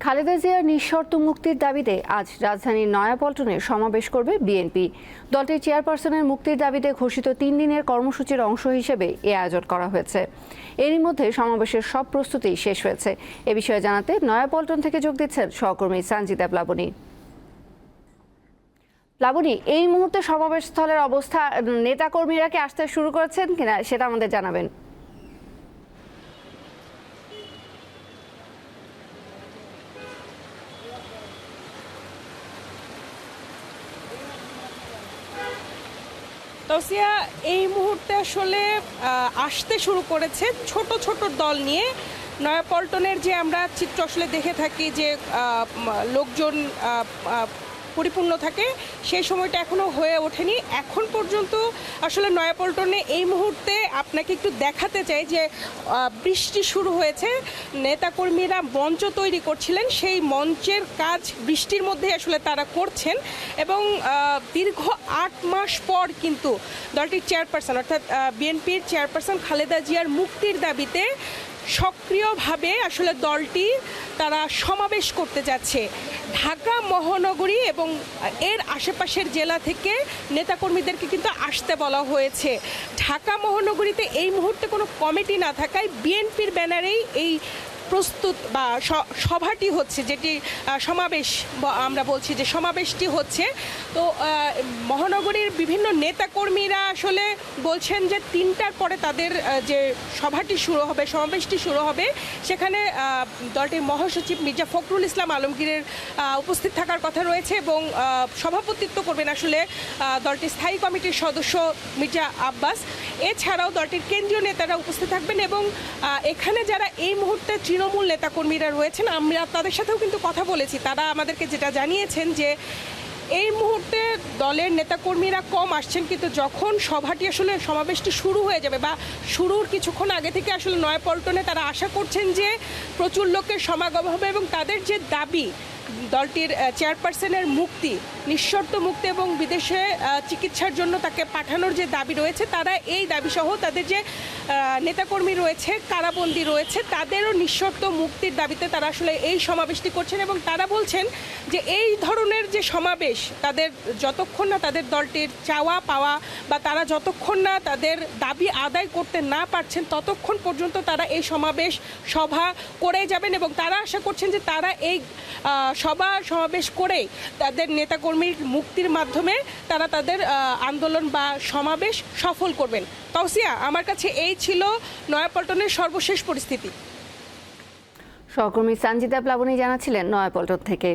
খালেদা জিয়ার নিঃশর্ত মুক্তির দাবিতে আজ রাজধানীর নয়াপল্টনে সমাবেশ করবে বিএনপি। দলটির চেয়ারপারসনের মুক্তির দাবিতে ঘোষিত 3 দিনের কর্মসূচির অংশ হিসেবে এ আয়োজন করা হয়েছে। এরই মধ্যে সমাবেশের সব প্রস্তুতি শেষ হয়েছে। এ বিষয়ে জানাতে নয়াপল্টন থেকে যোগ দিচ্ছেন সহকর্মী সানজিদা প্লাবনী। প্লাবনী, এই মুহূর্তে সমাবেশ স্থলের অবস্থা, নেতাকর্মীরা কি আসতে শুরু করেছেন কিনা সেটা আমাদের জানাবেন। তৌসিয়া, এই মুহূর্তে আসলে আসতে শুরু করেছে ছোট ছোট দল নিয়ে। নয়াপল্টনের যে আমরা চিত্র আসলে দেখে থাকি যে লোকজন পরিপূর্ণ থাকে, সেই সময়টা এখনও হয়ে ওঠেনি। এখন পর্যন্ত আসলে নয়াপল্টনে এই মুহূর্তে আপনাকে একটু দেখাতে চাই যে বৃষ্টি শুরু হয়েছে। নেতাকর্মীরা মঞ্চ তৈরি করছিলেন, সেই মঞ্চের কাজ বৃষ্টির মধ্যে আসলে তারা করছেন। এবং দীর্ঘ 8 মাস পর কিন্তু দলটির চেয়ারপারসন অর্থাৎ বিএনপির চেয়ারপারসন খালেদা জিয়ার মুক্তির দাবিতে সক্রিয়ভাবে আসলে দলটি তারা সমাবেশ করতে যাচ্ছে। ঢাকা মহানগরী এবং এর আশেপাশের জেলা থেকে নেতাকর্মীদেরকে কিন্তু আসতে বলা হয়েছে। ঢাকা মহানগরীতে এই মুহূর্তে কোনো কমিটি না থাকায় বিএনপির ব্যানারেই এই প্রস্তুত বা সভাটি হচ্ছে, যেটি সমাবেশ আমরা বলছি যে সমাবেশটি হচ্ছে। তো মহানগরীর বিভিন্ন নেতাকর্মীরা আসলে বলছেন যে 3টার পরে তাদের যে সভাটি শুরু হবে, সমাবেশটি শুরু হবে, সেখানে দলটির মহাসচিব মির্জা ফখরুল ইসলাম আলমগীরের উপস্থিত থাকার কথা রয়েছে এবং সভাপতিত্ব করবেন আসলে দলটির স্থায়ী কমিটির সদস্য মির্জা আব্বাস। এছাড়াও দলটির কেন্দ্রীয় নেতারা উপস্থিত থাকবেন এবং এখানে যারা এই মুহূর্তে তৃণমূল নেতাকর্মীরা রয়েছেন, আমরা তাদের সাথেও কিন্তু কথা বলেছি। তারা আমাদেরকে যেটা জানিয়েছেন যে এই মুহূর্তে দলের নেতাকর্মীরা কম আসছেন, কিন্তু যখন সভাটি আসলে সমাবেশটি শুরু হয়ে যাবে বা শুরুর কিছুক্ষণ আগে থেকে আসলে নয়াপল্টনে তারা আশা করছেন যে প্রচুর লোকের সমাগম হবে এবং তাদের যে দাবি দলটির চেয়ারপারসনের মুক্তি, নিঃশর্ত মুক্তি এবং বিদেশে চিকিৎসার জন্য তাকে পাঠানোর যে দাবি রয়েছে, তারা এই দাবিসহ তাদের যে নেতাকর্মী রয়েছে, কারাবন্দী রয়েছে, তাদেরও নিঃশর্ত মুক্তির দাবিতে তারা আসলে এই সমাবেশটি করছেন। এবং তারা বলছেন যে এই ধরনের যে সমাবেশ, তাদের যতক্ষণ না তাদের দলটির চাওয়া পাওয়া বা তারা যতক্ষণ না তাদের দাবি আদায় করতে না পারছেন, ততক্ষণ পর্যন্ত তারা এই সভা করে যাবেন। এবং তারা আশা করছেন যে তারা এই সমাবেশ করেই তাদের নেতাকর্মীর মুক্তির মাধ্যমে তারা তাদের আন্দোলন বা সমাবেশ সফল করবেন। তাওসিয়া, আমার কাছে এই ছিল নয়াপল্টনের সর্বশেষ পরিস্থিতি। সহকর্মী সানজিদা প্লাবনী জানাচ্ছিলেন নয়াপল্টন থেকে।